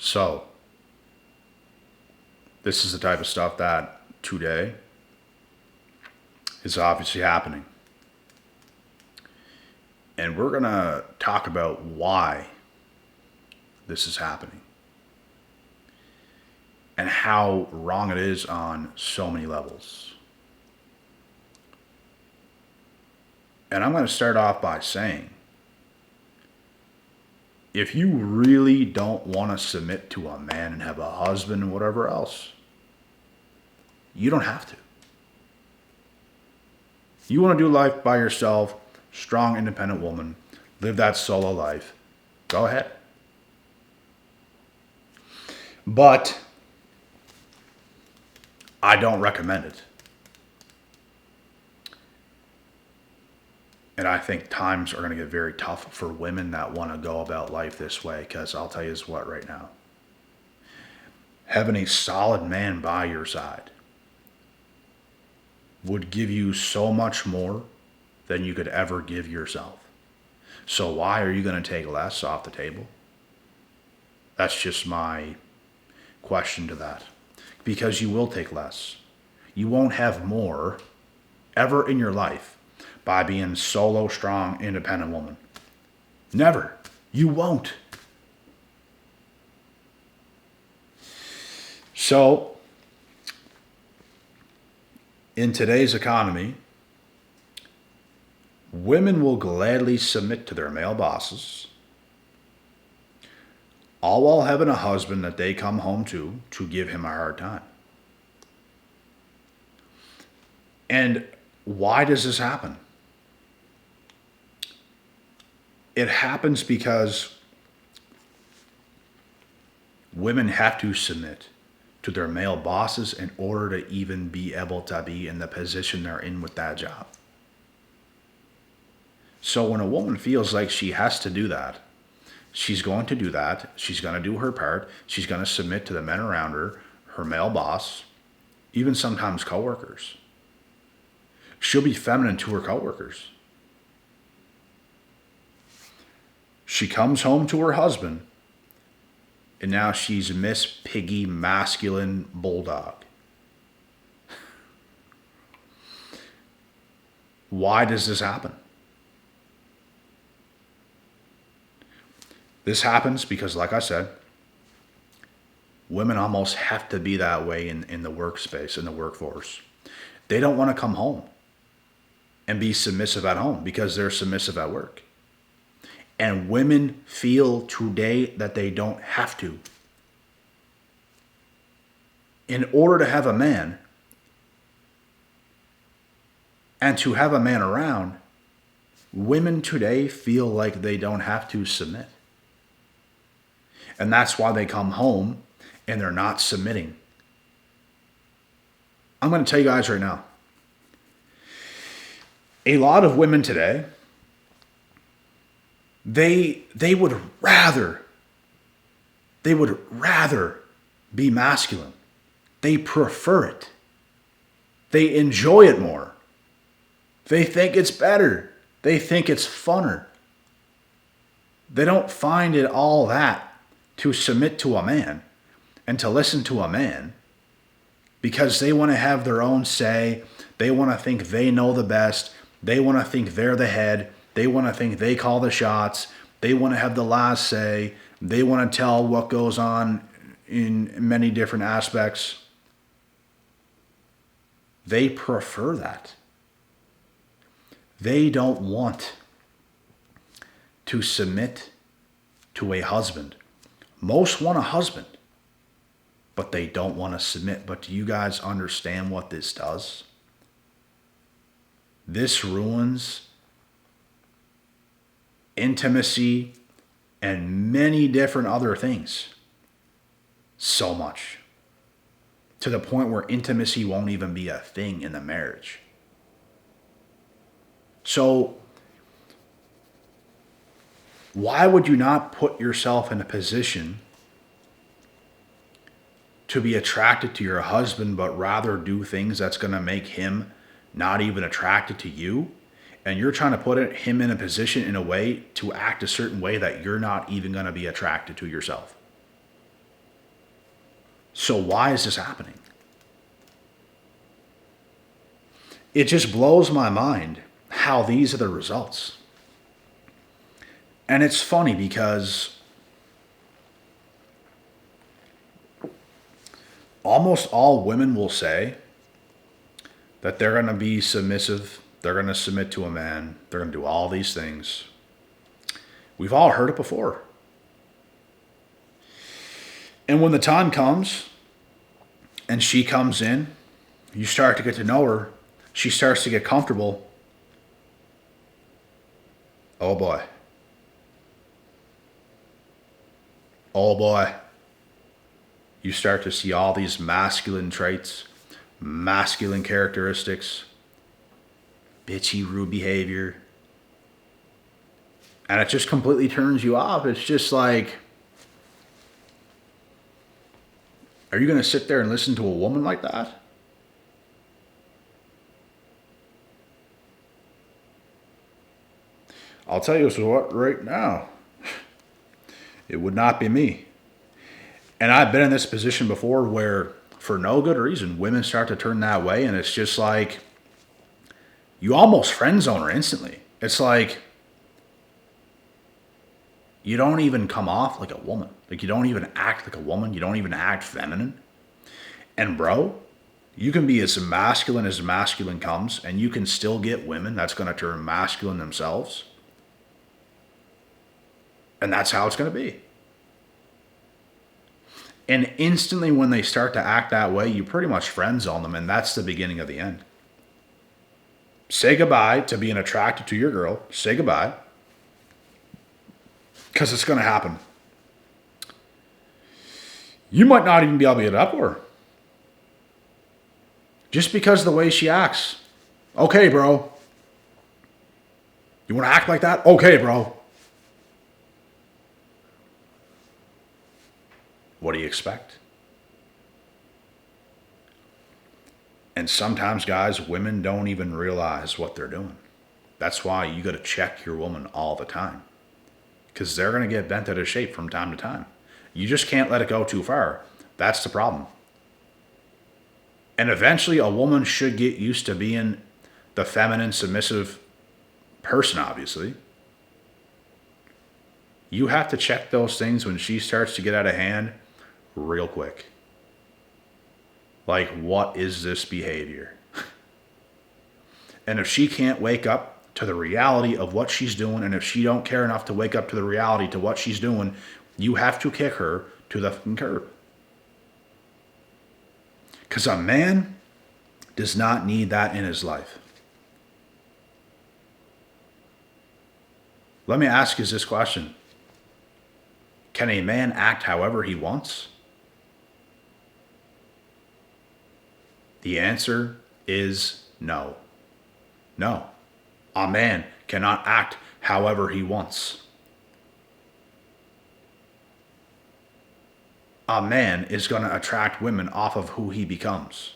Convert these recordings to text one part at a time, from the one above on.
So, this is the type of stuff that today is obviously happening. And we're going to talk about why this is happening and how wrong it is on so many levels. And I'm going to start off by saying, if you really don't want to submit to a man and have a husband and whatever else, you don't have to. You want to do life by yourself, strong, independent woman, live that solo life, go ahead. But I don't recommend it. And I think times are going to get very tough for women that want to go about life this way, because I'll tell you what right now. Having a solid man by your side would give you so much more than you could ever give yourself. So why are you going to take less off the table? That's just my question to that. Because you will take less. You won't have more ever in your life by being solo, strong, independent woman. Never. You won't. So, in today's economy, women will gladly submit to their male bosses, all while having a husband that they come home to give him a hard time. And why does this happen? It happens because women have to submit to their male bosses in order to even be able to be in the position they're in with that job. So when a woman feels like she has to do that, she's going to do that. She's going to do her part. She's going to submit to the men around her, her male boss, even sometimes coworkers. She'll be feminine to her coworkers. She comes home to her husband, and now she's Miss Piggy Masculine Bulldog. Why does this happen? This happens because, like I said, women almost have to be that way in the workspace, in the workforce. They don't want to come home and be submissive at home because they're submissive at work. And women feel today that they don't have to. In order to have a man, and to have a man around, women today feel like they don't have to submit. And that's why they come home and they're not submitting. I'm going to tell you guys right now, a lot of women today, they would rather be masculine. They prefer it. They enjoy it more. They think it's better. They think it's funner. They don't find it all that to submit to a man and to listen to a man because they want to have their own say. They want to think they know the best. They want to think they're the head. They want to think they call the shots. They want to have the last say. They want to tell what goes on in many different aspects. They prefer that. They don't want to submit to a husband. Most want a husband, but they don't want to submit. But do you guys understand what this does? This ruins intimacy and many different other things so much, to the point where intimacy won't even be a thing in the marriage. So why would you not put yourself in a position to be attracted to your husband, but rather do things that's going to make him not even attracted to you? And you're trying to put him in a position, in a way, to act a certain way that you're not even going to be attracted to yourself. So why is this happening? It just blows my mind how these are the results. And it's funny because almost all women will say that they're going to be submissive, they're going to submit to a man, they're going to do all these things. We've all heard it before. And when the time comes and she comes in, you start to get to know her, she starts to get comfortable. Oh boy. Oh boy. You start to see all these masculine traits, masculine characteristics, bitchy, rude behavior. And it just completely turns you off. It's just like, are you going to sit there and listen to a woman like that? I'll tell you what, right now, it would not be me. And I've been in this position before where, for no good reason, women start to turn that way, and it's just like, you almost friend zone her instantly. It's like, you don't even come off like a woman. Like, you don't even act like a woman. You don't even act feminine. And bro, you can be as masculine comes, and you can still get women that's going to turn masculine themselves. And that's how it's going to be. And instantly when they start to act that way, you pretty much friend zone them, and that's the beginning of the end. Say goodbye to being attracted to your girl. Say goodbye. Because it's going to happen. You might not even be able to get up to her. Just because of the way she acts. Okay, bro. You want to act like that? Okay, bro. What do you expect? And sometimes, guys, women don't even realize what they're doing. That's why you got to check your woman all the time. Because they're going to get bent out of shape from time to time. You just can't let it go too far. That's the problem. And eventually a woman should get used to being the feminine, submissive person, obviously. You have to check those things when she starts to get out of hand real quick. Like, what is this behavior? And if she can't wake up to the reality of what she's doing, and if she don't care enough to wake up to the reality to what she's doing, you have to kick her to the fucking curb. Because a man does not need that in his life. Let me ask you this question. Can a man act however he wants? The answer is no. No. A man cannot act however he wants. A man is going to attract women off of who he becomes.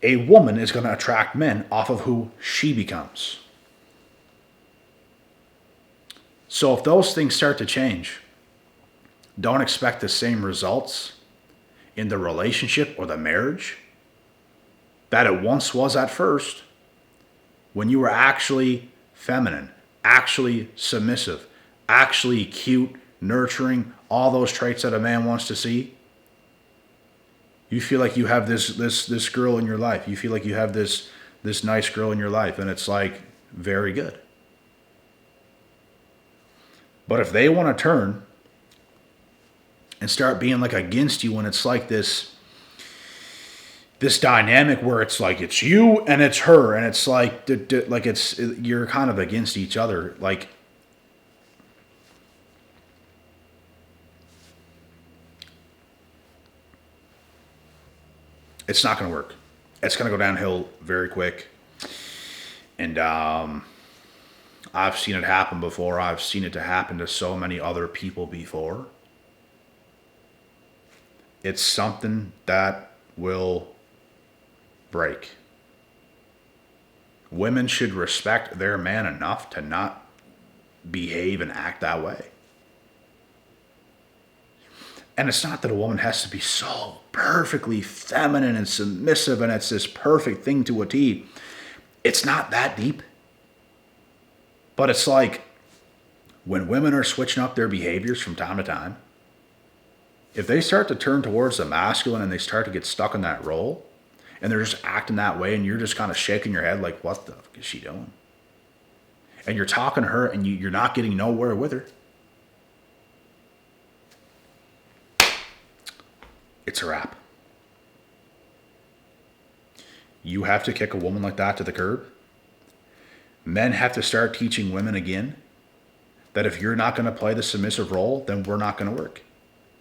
A woman is going to attract men off of who she becomes. So if those things start to change, don't expect the same results in the relationship or the marriage that it once was at first, when you were actually feminine, actually submissive, actually cute, nurturing, all those traits that a man wants to see. You feel like you have this girl in your life. You feel like you have this nice girl in your life, and it's like very good. But if they want to turn and start being like against you, when it's like this dynamic where it's like it's you and it's her, and it's like you're kind of against each other, like, it's not going to work. It's going to go downhill very quick. And I've seen it happen before. I've seen it to happen to so many other people before. It's something that will break. Women should respect their man enough to not behave and act that way. And it's not that a woman has to be so perfectly feminine and submissive and it's this perfect thing to a T. It's not that deep. But it's like when women are switching up their behaviors from time to time, if they start to turn towards the masculine and they start to get stuck in that role and they're just acting that way and you're just kind of shaking your head like, what the fuck is she doing? And you're talking to her and you're not getting nowhere with her. It's a wrap. You have to kick a woman like that to the curb. Men have to start teaching women again that if you're not going to play the submissive role, then we're not going to work.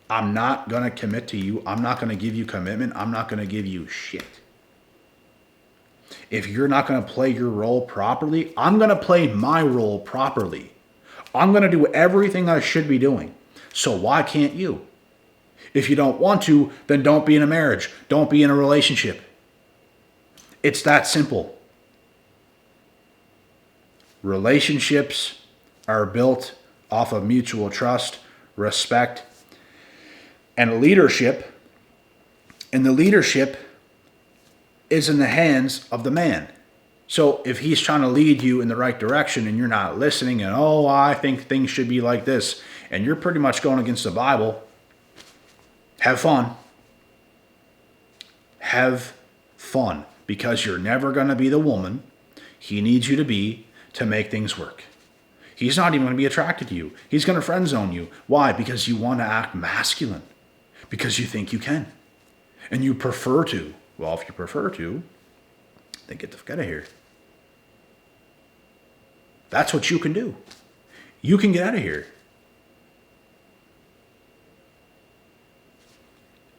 I'm not going to commit to you. I'm not going to give you commitment. I'm not going to give you shit. If you're not going to play your role properly, I'm going to play my role properly. I'm going to do everything I should be doing. So why can't you? If you don't want to, then don't be in a marriage. Don't be in a relationship. It's that simple. Relationships are built off of mutual trust, respect, and leadership. And the leadership is in the hands of the man. So if he's trying to lead you in the right direction and you're not listening and, oh, I think things should be like this, and you're pretty much going against the Bible, have fun. Have fun. Because you're never going to be the woman he needs you to be to make things work. He's not even going to be attracted to you. He's going to friend zone you. Why? Because you want to act masculine. Because you think you can. And you prefer to. Well, if you prefer to, then get the fuck out of here. That's what you can do. You can get out of here.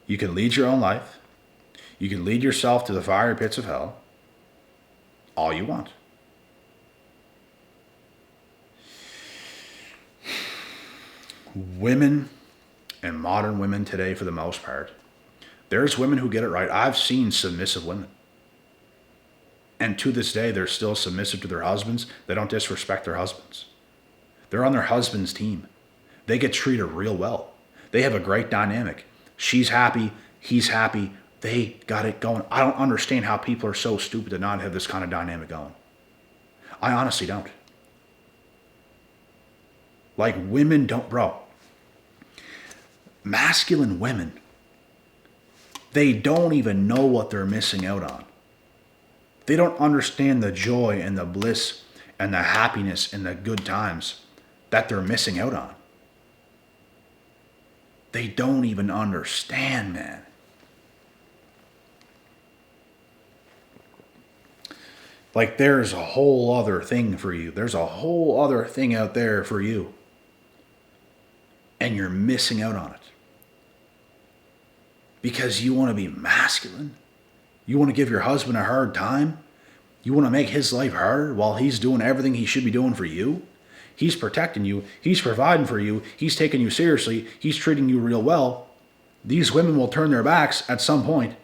You can lead your own life. You can lead yourself to the fiery pits of hell. All you want. Women and modern women today, for the most part, there's women who get it right. I've seen submissive women. And to this day, they're still submissive to their husbands. They don't disrespect their husbands. They're on their husband's team. They get treated real well. They have a great dynamic. She's happy. He's happy. They got it going. I don't understand how people are so stupid to not have this kind of dynamic going. I honestly don't. Like, women don't, bro. Masculine women, they don't even know what they're missing out on. They don't understand the joy and the bliss and the happiness and the good times that they're missing out on. They don't even understand, man. Like, there's a whole other thing for you. There's a whole other thing out there for you. And you're missing out on it. Because you want to be masculine. You want to give your husband a hard time. You want to make his life harder while he's doing everything he should be doing for you. He's protecting you. He's providing for you. He's taking you seriously. He's treating you real well. These women will turn their backs at some point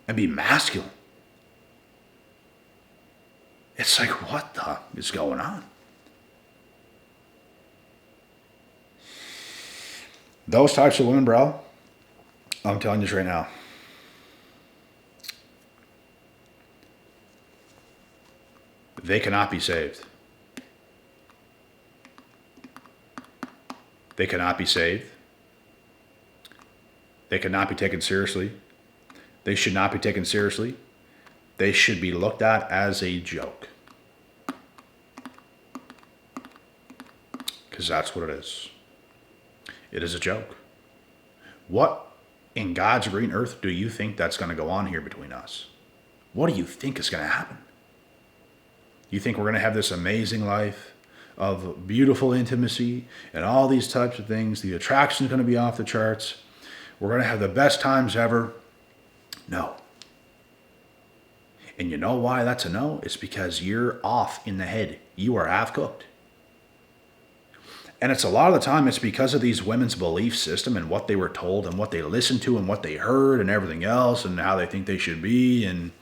and be masculine. It's like, what the is going on? Those types of women, bro, I'm telling you this right now. They cannot be saved. They cannot be saved. They cannot be taken seriously. They should not be taken seriously. They should be looked at as a joke. Because that's what it is. It is a joke. What in God's green earth do you think that's going to go on here between us? What do you think is going to happen? You think we're going to have this amazing life of beautiful intimacy and all these types of things? The attraction is going to be off the charts. We're going to have the best times ever. No. And you know why that's a no? It's because you're off in the head. You are half cooked. And it's a lot of the time, it's because of these women's belief system and what they were told and what they listened to and what they heard and everything else and how they think they should be. And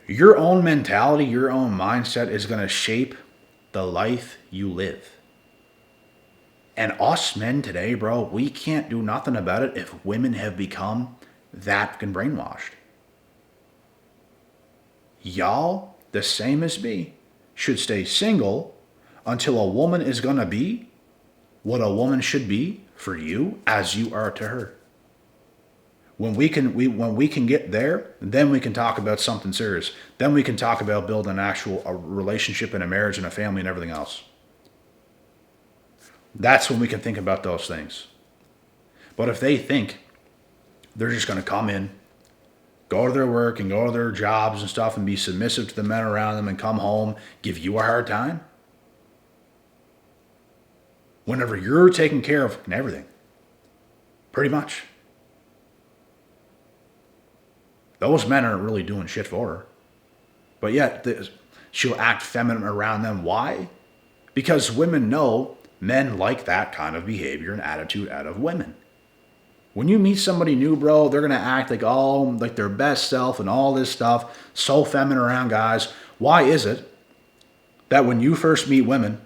your own mentality, your own mindset is going to shape the life you live. And us men today, bro, we can't do nothing about it if women have become that fucking brainwashed. Y'all, the same as me, should stay single until a woman is going to be what a woman should be for you as you are to her. When we can get there, then we can talk about something serious. Then we can talk about building a relationship and a marriage and a family and everything else. That's when we can think about those things. But if they think they're just going to come in, go to their work and go to their jobs and stuff and be submissive to the men around them and come home, give you a hard time, whenever you're taking care of everything, pretty much, those men aren't really doing shit for her. But yet, she'll act feminine around them. Why? Because women know men like that kind of behavior and attitude out of women. When you meet somebody new, bro, they're going to act like their best self and all this stuff, so feminine around guys. Why is it that when you first meet women,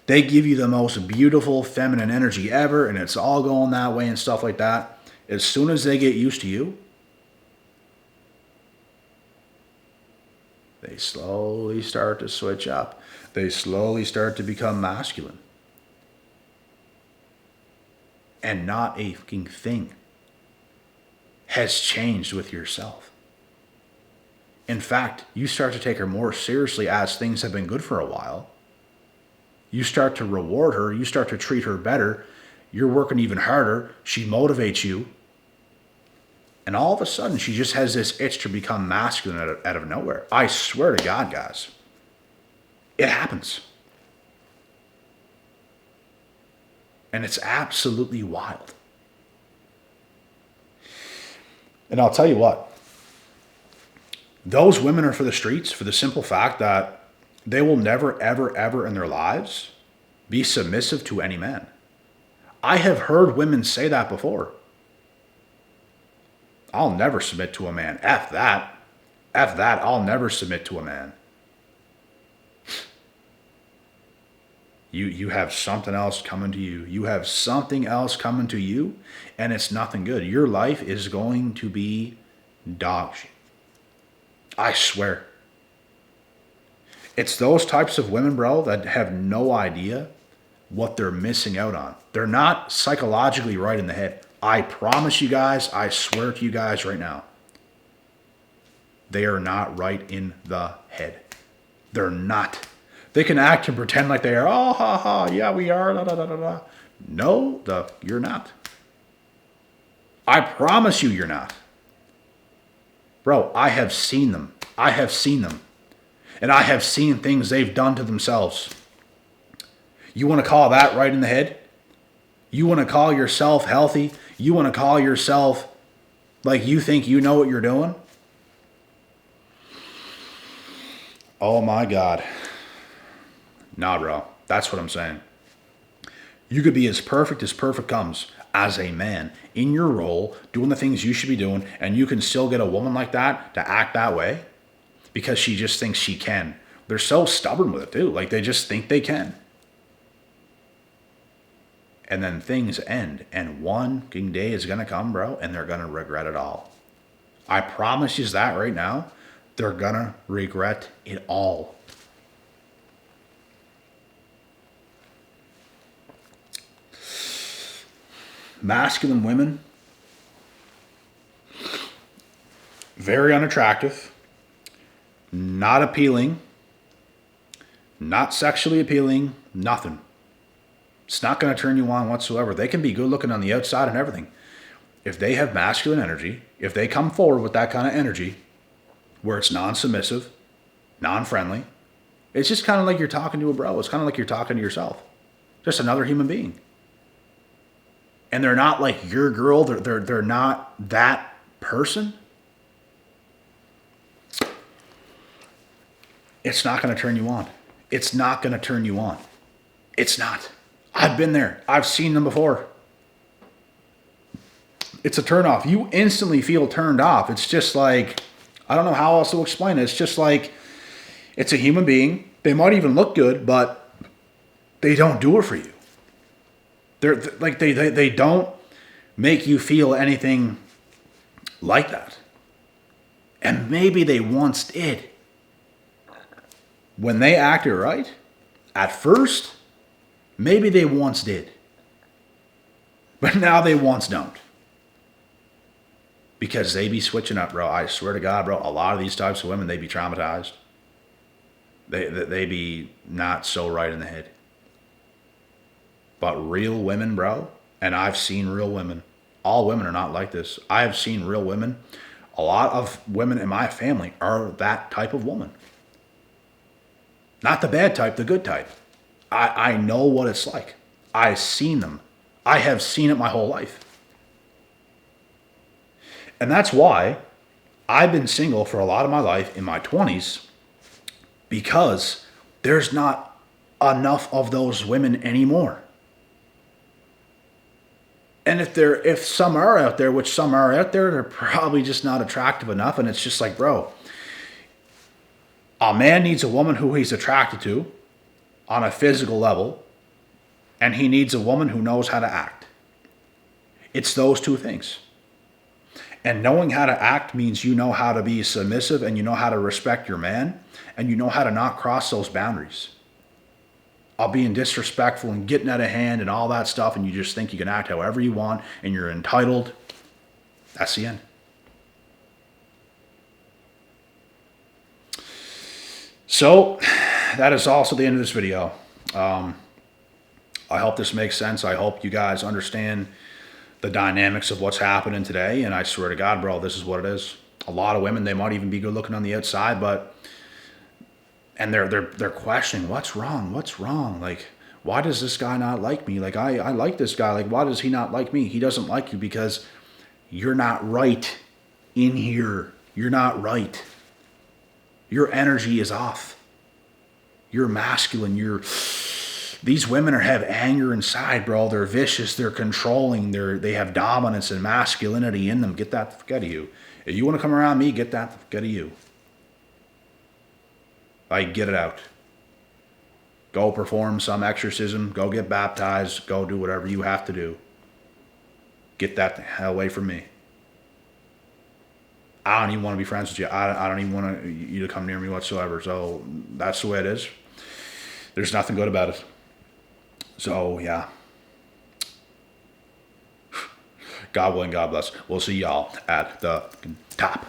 they give you the most beautiful feminine energy ever and it's all going that way and stuff like that? As soon as they get used to you, they slowly start to switch up. They slowly start to become masculine. And not a fucking thing has changed with yourself. In fact, you start to take her more seriously as things have been good for a while. You start to reward her. You start to treat her better. You're working even harder. She motivates you. And all of a sudden, she just has this itch to become masculine out of nowhere. I swear to God, guys. It happens. And it's absolutely wild. And I'll tell you what. Those women are for the streets for the simple fact that they will never, ever, ever in their lives be submissive to any man. I have heard women say that before. I'll never submit to a man. F that. F that. I'll never submit to a man. You have something else coming to you. You have something else coming to you, and it's nothing good. Your life is going to be dog shit. I swear. It's those types of women, bro, that have no idea what they're missing out on. They're not psychologically right in the head. I promise you guys, I swear to you guys right now, they are not right in the head. They're not. They can act and pretend like they are. Oh, ha, ha, yeah, we are. Da, da, da, da, da. No, you're not. I promise you're not. Bro, I have seen them. I have seen them. And I have seen things they've done to themselves. You want to call that right in the head? You want to call yourself healthy? You want to call yourself like you think you know what you're doing? Oh my God. Nah, bro. That's what I'm saying. You could be as perfect comes as a man in your role, doing the things you should be doing, and you can still get a woman like that to act that way because she just thinks she can. They're so stubborn with it, too. Like, they just think they can. And then things end, and one day is going to come, bro, and they're going to regret it all. I promise you that right now. They're going to regret it all. Masculine women, very unattractive, not appealing, not sexually appealing, nothing. It's not going to turn you on whatsoever. They can be good looking on the outside and everything. If they have masculine energy, if they come forward with that kind of energy, where it's non-submissive, non-friendly, it's just kind of like you're talking to a bro. It's kind of like you're talking to yourself. Just another human being. And they're not like your girl. They're not that person. It's not going to turn you on. It's not going to turn you on. It's not. I've been there. I've seen them before. It's a turn off. You instantly feel turned off. It's just like, I don't know how else to explain it. It's just like, it's a human being. They might even look good, but they don't do it for you. They don't make you feel anything like that. And maybe they once did. When they acted right, at first, maybe they once did. But now they once don't. Because they be switching up, bro. I swear to God, bro, a lot of these types of women, they be traumatized. They be not so right in the head. But real women, bro, and I've seen real women. All women are not like this. I have seen real women. A lot of women in my family are that type of woman. Not the bad type, the good type. I know what it's like. I've seen them. I have seen it my whole life. And that's why I've been single for a lot of my life in my 20s, because there's not enough of those women anymore. And if some are out there, which some are out there, they're probably just not attractive enough. And it's just like, bro, a man needs a woman who he's attracted to on a physical level, and he needs a woman who knows how to act. It's those two things. And knowing how to act means you know how to be submissive, and you know how to respect your man, and you know how to not cross those boundaries of being disrespectful and getting out of hand and all that stuff, and you just think you can act however you want and you're entitled. That's the end. So that is also the end of this video. I hope this makes sense. I hope you guys understand the dynamics of what's happening today. And I swear to God, bro, this is what it is. A lot of women, they might even be good looking on the outside, and they're questioning, what's wrong? What's wrong? Like, why does this guy not like me? Like, I like this guy. Like, why does he not like me? He doesn't like you because you're not right in here. You're not right. Your energy is off. You're masculine. These women have anger inside, bro. They're vicious. They're controlling. They have dominance and masculinity in them. Get that the fuck out of you. If you want to come around me, get that the fuck out of you. Like, get it out. Go perform some exorcism. Go get baptized. Go do whatever you have to do. Get that the hell away from me. I don't even want to be friends with you. I don't even want you to come near me whatsoever. So that's the way it is. There's nothing good about it. So, yeah. God willing, God bless. We'll see y'all at the top.